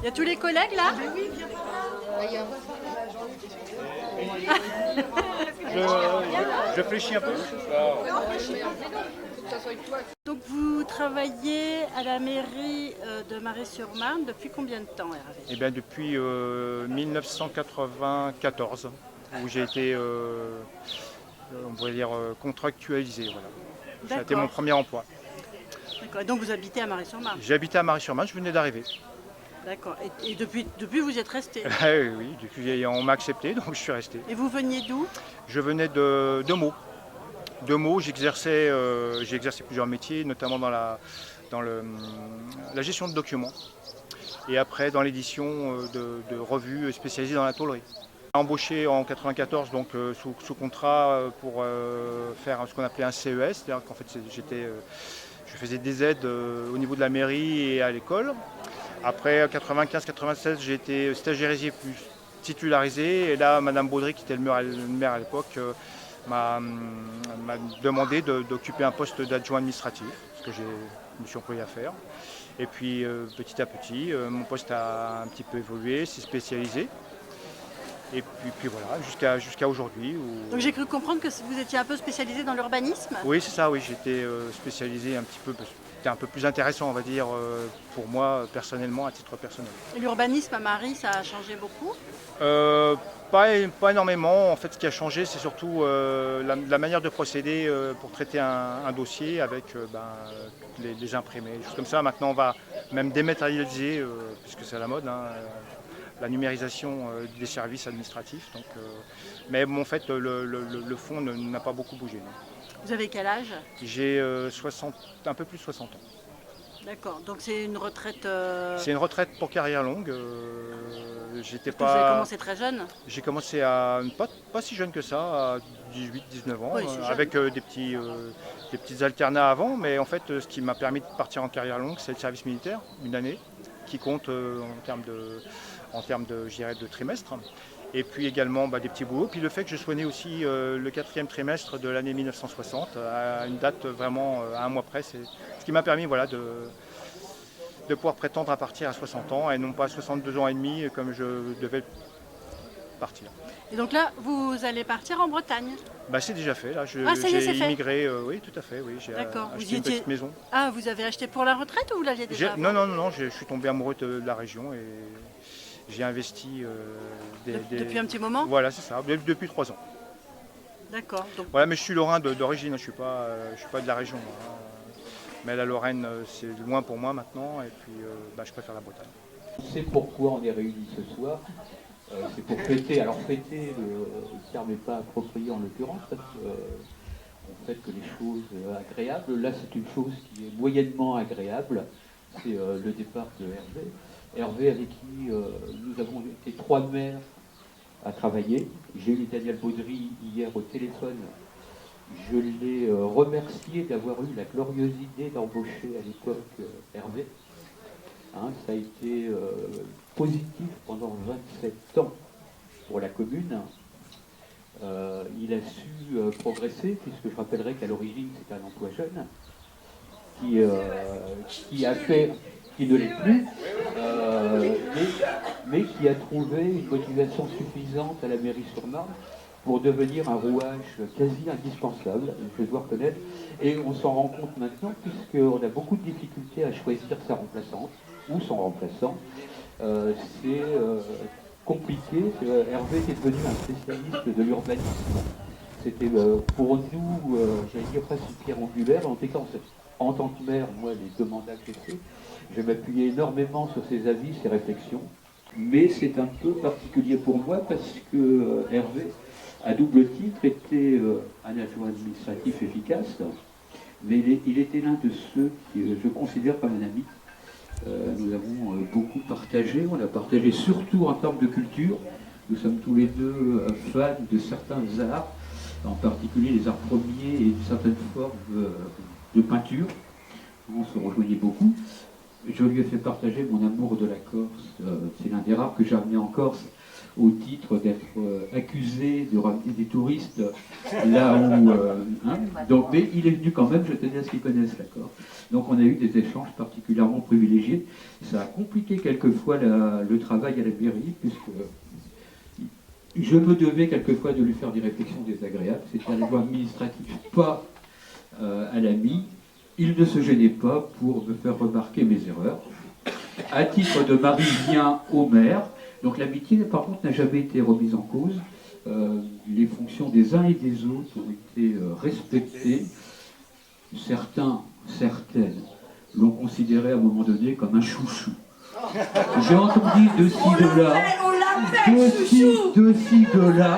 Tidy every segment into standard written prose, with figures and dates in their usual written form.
Il y a tous les collègues là? Je réfléchis un peu. Donc vous travaillez à la mairie de Marais-sur-Marne depuis combien de temps, Hervé? Eh bien, depuis 1994, où j'ai été, on pourrait dire, contractualisé. Voilà. Ça a été mon D'accord. premier emploi. D'accord. Et donc vous habitez à Marais-sur-Marne? J'ai habité à Marais-sur-Marne, je venais d'arriver. D'accord. Et depuis vous y êtes resté? Oui, depuis on m'a accepté, donc je suis resté. Et vous veniez d'où? Je venais de Meaux. De Meaux, j'ai exercé plusieurs métiers, notamment la gestion de documents. Et après dans l'édition de revues spécialisées dans la tôlerie. Embauché en 94 donc sous contrat pour faire ce qu'on appelait un CES, c'est-à-dire qu'en fait je faisais des aides au niveau de la mairie et à l'école. Après 95-96 j'ai été stagiaire plus titularisé et là Madame Baudry qui était le maire à l'époque m'a demandé d'occuper un poste d'adjoint administratif, ce que je me suis employé à faire. Et puis petit à petit, mon poste a un petit peu évolué, s'est spécialisé. Et puis voilà, jusqu'à aujourd'hui. Donc j'ai cru comprendre que vous étiez un peu spécialisé dans l'urbanisme? Oui, c'est ça, oui, j'étais spécialisé un petit peu, parce que c'était un peu plus intéressant, on va dire, pour moi, personnellement, à titre personnel. Et l'urbanisme à Marie, ça a changé beaucoup? Pas énormément. En fait, ce qui a changé, c'est surtout la manière de procéder pour traiter un dossier avec les imprimés, des choses comme ça. Maintenant, on va même dématérialiser, puisque c'est à la mode, hein, la numérisation des services administratifs. Donc, mais bon, en fait, le fond n'a pas beaucoup bougé. Non. Vous avez quel âge? J'ai un peu plus de 60 ans. D'accord, donc c'est une retraite... C'est une retraite pour carrière longue. Vous avez commencé très jeune? J'ai commencé à pas si jeune que ça, à 18-19 ans, Oui, avec des petites alternats avant. Mais en fait, ce qui m'a permis de partir en carrière longue, c'est le service militaire, une année, qui compte en termes de, je dirais, de trimestre. Et puis également des petits boulots. Puis le fait que je sois né aussi le 4e trimestre de l'année 1960, à une date vraiment à un mois près, c'est ce qui m'a permis voilà, de pouvoir prétendre à partir à 60 ans et non pas à 62 ans et demi comme je devais partir. Et donc là, vous allez partir en Bretagne? C'est déjà fait, là. Ça y est, c'est J'ai fait. immigré, oui, tout à fait, oui. J'ai acheté une petite maison. Ah, vous avez acheté pour la retraite ou vous l'aviez déjà? Non, je suis tombé amoureux de la région et j'ai investi depuis un petit moment? Voilà, c'est ça, depuis 3 ans. D'accord. Donc... Voilà, mais je suis lorrain d'origine, je suis pas de la région. Hein. Mais la Lorraine, c'est loin pour moi maintenant, et puis je préfère la Bretagne. C'est pourquoi on est réunis ce soir. C'est pour fêter. Alors fêter, le terme n'est pas approprié en l'occurrence, parce qu'on fête que les choses agréables. Là, c'est une chose qui est moyennement agréable. C'est le départ de Hervé. Hervé avec qui nous avons été 3 maires à travailler. J'ai eu Daniel Baudry hier au téléphone. Je l'ai remercié d'avoir eu la glorieuse idée d'embaucher à l'époque Hervé. Hein, ça a été positif pendant 27 ans pour la commune. Il a su progresser, puisque je rappellerai qu'à l'origine c'était un emploi jeune, qui a fait, qui ne l'est plus, mais qui a trouvé une motivation suffisante à la Mairie-sur-Marne pour devenir un rouage quasi indispensable, je dois reconnaître. Et on s'en rend compte maintenant, puisqu'on a beaucoup de difficultés à choisir sa remplaçante ou son remplaçant. C'est compliqué. Hervé est devenu un spécialiste de l'urbanisme. C'était pour nous, j'allais dire presque une pierre angulaire. En tout cas, en tant que maire, moi, les 2 mandats que j'ai faits, je m'appuyais énormément sur ses avis, ses réflexions. Mais c'est un peu particulier pour moi parce que Hervé, à double titre, était un adjoint administratif efficace, mais il était l'un de ceux que je considère comme un ami. Nous avons beaucoup partagé, on a partagé surtout en termes de culture. Nous sommes tous les deux fans de certains arts, en particulier les arts premiers et de certaines formes de peinture. On se rejoignait beaucoup. Je lui ai fait partager mon amour de la Corse. C'est l'un des rares que j'ai amené en Corse au titre d'être accusé de ramener des touristes là où... hein. Donc, mais il est venu quand même, je tenais à ce qu'il connaisse l'accord. Donc on a eu des échanges particulièrement privilégiés. Ça a compliqué quelquefois le travail à la mairie, puisque je me devais quelquefois de lui faire des réflexions désagréables. C'était à la loi administrative, pas à l'ami. Il ne se gênait pas pour me faire remarquer mes erreurs. À titre de marisien au maire, donc l'amitié par contre n'a jamais été remise en cause. Les fonctions des uns et des autres ont été respectées. Certaines l'ont considéré à un moment donné comme un chouchou. J'ai entendu de ci, de là,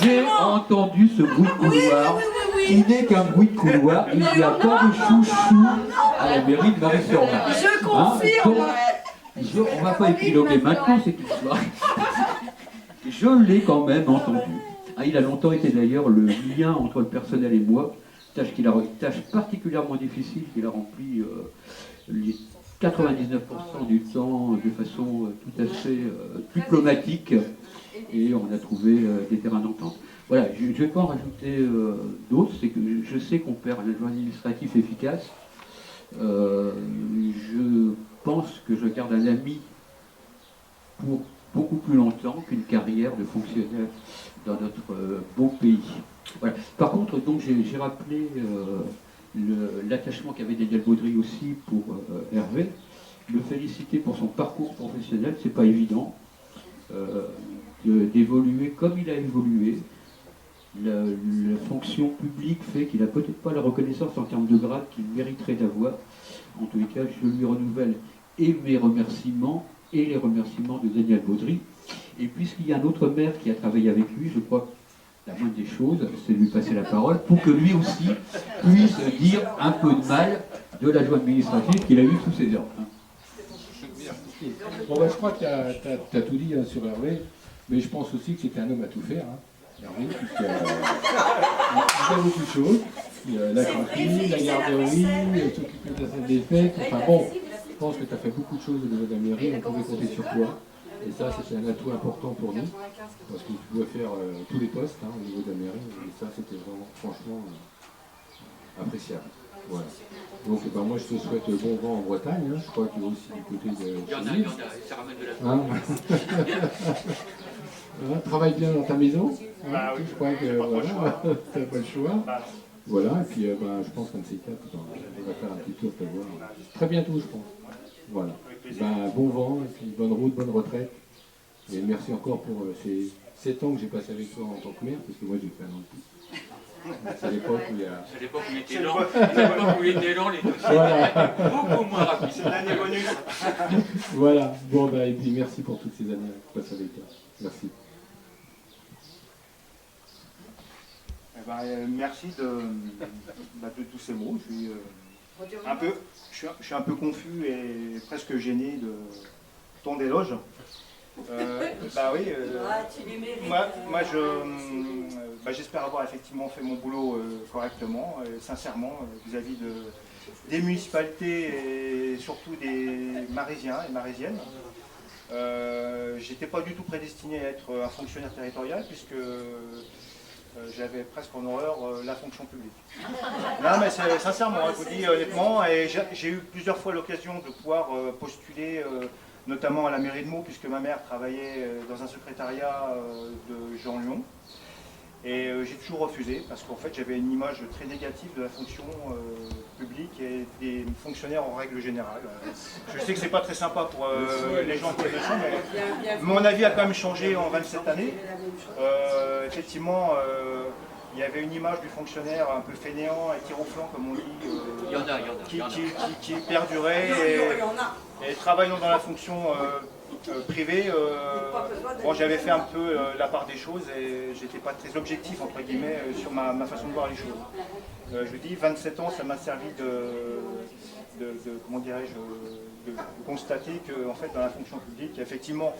j'ai entendu ce bruit de couloir, qui n'est qu'un bruit de couloir, il n'y a pas de chouchou à la mairie de Marie-sur-Marne. Je confirme. On ne va pas épiloguer maintenant cette histoire. Je l'ai quand même entendu. Il a longtemps été d'ailleurs le lien entre le personnel et moi, tâche particulièrement difficile qu'il a rempli les 99% du temps de façon tout à fait diplomatique, et on a trouvé des terrains d'entente. Voilà, je ne vais pas en rajouter d'autres, c'est que je sais qu'on perd un adjoint administratif efficace. Je pense que je garde un ami pour beaucoup plus longtemps qu'une carrière de fonctionnaire dans notre beau pays. Voilà. Par contre, donc j'ai rappelé l'attachement qu'avait Daniel Baudry aussi pour Hervé. Le féliciter pour son parcours professionnel, c'est pas évident d'évoluer comme il a évolué. La fonction publique fait qu'il n'a peut-être pas la reconnaissance en termes de grade qu'il mériterait d'avoir. En tous les cas, je lui renouvelle et mes remerciements et les remerciements de Daniel Baudry. Et puisqu'il y a un autre maire qui a travaillé avec lui, je crois que la moindre des choses, c'est de lui passer la parole pour que lui aussi puisse dire un peu de mal de l'adjoint administratif qu'il a eu sous ses ordres. Bon, je crois que tu as tout dit sur Hervé, mais je pense aussi que c'était un homme à tout faire. Hervé, puisqu'il fait beaucoup de choses. La cantine, la garderie, s'occuper de la salle des fêtes. Enfin bon, je pense que tu as fait beaucoup de choses au niveau de la mairie, on pouvait compter sur toi. Et ça, c'était un atout important pour nous, parce que tu pouvais faire tous les postes au niveau de la mairie, et ça, c'était vraiment, franchement, appréciable. Voilà. Donc, moi, je te souhaite bon vent en Bretagne, je crois qu'il y a aussi du côté de... Il y en a, ça ramène de la travaille bien dans ta maison, Bah oui, je crois que voilà, tu n'as pas le choix. Voilà, et puis je pense qu'un de ces quatre, on va faire un petit tour pour voir. Très bientôt, je pense. Voilà. Bon vent, et puis bonne route, bonne retraite. Et merci encore pour ces 7 ans que j'ai passé avec toi en tant que maire, parce que moi j'ai fait un an de plus. C'est l'époque où il y a... C'est l'époque où il était lent. C'est l'époque où il était lent, les dossiers. Voilà. Beaucoup moins rapides. C'est l'année bonus. Voilà. Bon, et puis merci pour toutes ces années passées avec toi. Merci. Merci de tous ces mots. Je suis un peu confus et presque gêné de ton éloge. J'espère avoir effectivement fait mon boulot correctement, sincèrement, vis-à-vis des municipalités et surtout des Marisiens et Marisiennes. J'étais pas du tout prédestiné à être un fonctionnaire territorial, puisque j'avais presque en horreur la fonction publique. Non, mais sincèrement, je vous dis honnêtement, et j'ai eu plusieurs fois l'occasion de pouvoir postuler, notamment à la mairie de Meaux, puisque ma mère travaillait dans un secrétariat de Jean Lyon. Et j'ai toujours refusé, parce qu'en fait j'avais une image très négative de la fonction publique et des fonctionnaires en règle générale. Je sais que c'est pas très sympa pour les gens qui le sont, mais mon avis a quand même changé en 27 années. Effectivement, il y avait une image du fonctionnaire un peu fainéant et tiroflant, comme on dit, qui perdurait et travaillant dans la fonction privée. J'avais fait un peu la part des choses et j'étais pas très objectif entre guillemets sur ma façon de voir les choses. Je vous dis, 27 ans, ça m'a servi comment dirais-je, de constater que en fait, dans la fonction publique, il y a effectivement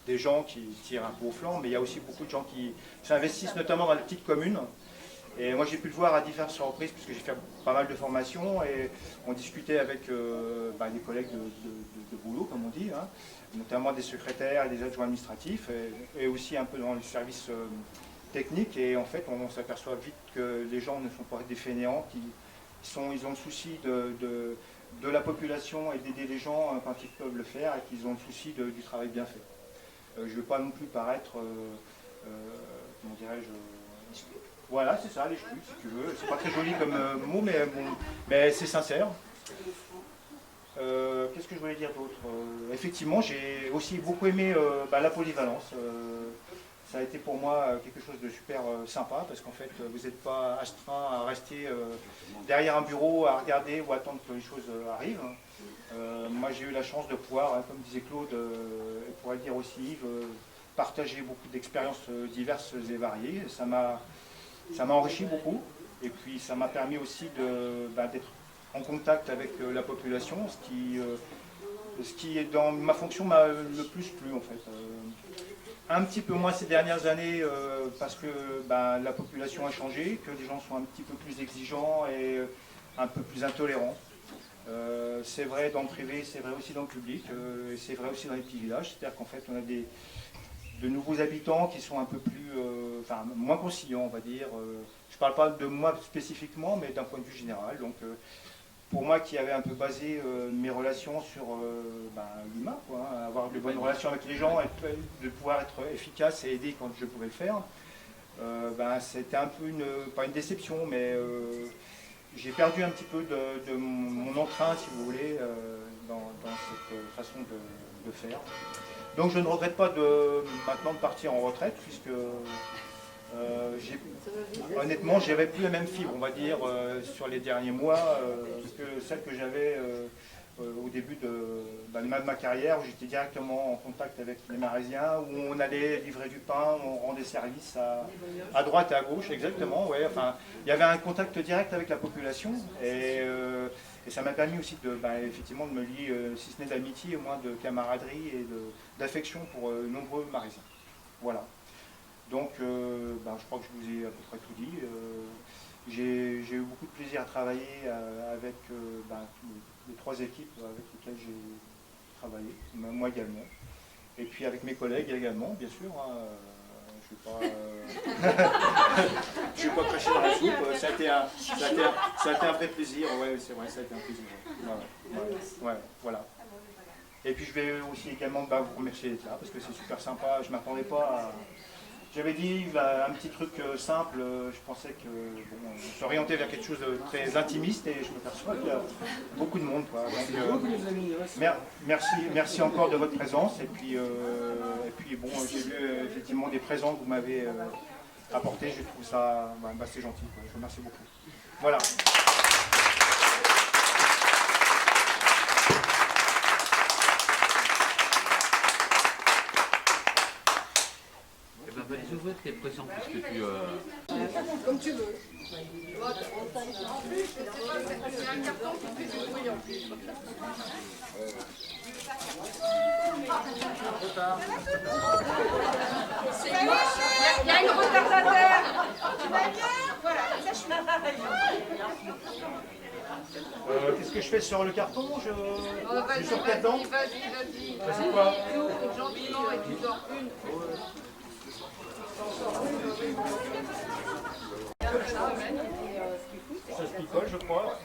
des gens qui tirent un peu au flanc, mais il y a aussi beaucoup de gens qui s'investissent, notamment dans les petites communes. Et moi j'ai pu le voir à diverses reprises puisque j'ai fait pas mal de formations et on discutait avec des collègues de boulot, comme on dit, hein, notamment des secrétaires et des adjoints administratifs et aussi un peu dans le service technique. Et en fait on s'aperçoit vite que les gens ne sont pas des fainéants, ils ont le souci de la population et d'aider les gens quand ils peuvent le faire et qu'ils ont le souci du travail bien fait. Je ne veux pas non plus paraître, comment dirais-je, voilà, c'est ça, les ch'tis, si tu veux. C'est pas très joli comme mot, mais bon, mais c'est sincère. Qu'est-ce que je voulais dire d'autre? Effectivement, j'ai aussi beaucoup aimé la polyvalence. Ça a été pour moi quelque chose de super sympa, parce qu'en fait, vous n'êtes pas astreint à rester derrière un bureau, à regarder ou attendre que les choses arrivent. Moi, j'ai eu la chance de pouvoir, comme disait Claude, et pourrait le dire aussi Yves, partager beaucoup d'expériences diverses et variées. Ça m'a enrichi beaucoup, et puis ça m'a permis aussi d'être en contact avec la population, ce qui dans ma fonction m'a le plus plu en fait. Un petit peu moins ces dernières années parce que la population a changé, que les gens sont un petit peu plus exigeants et un peu plus intolérants. C'est vrai dans le privé, c'est vrai aussi dans le public, et c'est vrai aussi dans les petits villages, c'est-à-dire qu'en fait on a de nouveaux habitants qui sont un peu plus, moins conciliants, on va dire. Je ne parle pas de moi spécifiquement, mais d'un point de vue général. Donc, pour moi qui avais un peu basé mes relations sur l'humain, avoir de bonnes relations avec les gens, et de pouvoir être efficace et aider quand je pouvais le faire, c'était un peu pas une déception, mais j'ai perdu un petit peu de mon entrain, si vous voulez, dans cette façon de faire. Donc je ne regrette pas maintenant de partir en retraite, puisque honnêtement, j'avais plus la même fibre, on va dire, sur les derniers mois que celle que j'avais au début de ma carrière, où j'étais directement en contact avec les Maraisiens, où on allait livrer du pain, on rendait service à droite et à gauche, exactement. Ouais, enfin, il y avait un contact direct avec la population, et ça m'a permis aussi effectivement de me lier, si ce n'est d'amitié, au moins de camaraderie et d'affection pour nombreux Maraisiens. Voilà. Donc, je crois que je vous ai à peu près tout dit. J'ai eu beaucoup de plaisir à travailler avec les trois équipes avec lesquelles j'ai travaillé, moi également. Et puis avec mes collègues également, bien sûr. Je ne vais pas cracher dans la soupe. Ça a été un vrai plaisir. Ouais, c'est vrai, ça a été un plaisir. Ouais, voilà. Et puis je vais aussi également vous remercier d'être là, parce que c'est super sympa. Je ne m'attendais pas à... J'avais dit un petit truc simple, je pensais on s'orientait vers quelque chose de très intimiste et je me perçois qu'il y a beaucoup de monde. Donc, merci encore de votre présence et puis j'ai vu effectivement des présents que vous m'avez apportés, je trouve ça assez gentil. Je vous remercie beaucoup. Voilà. Les ouvriers qui étaient présents, puisque tu... Comme tu veux. En plus, c'est un carton qui fait du bruit en plus. Il y a une retardataire. Tu vas bien? Voilà, ça je suis là. Qu'est-ce que je fais sur le carton? Je suis sur quel temps? Vas-y. C'est quoi? Tu ouvres gentiment et tu sors une. Ça se picole, je crois.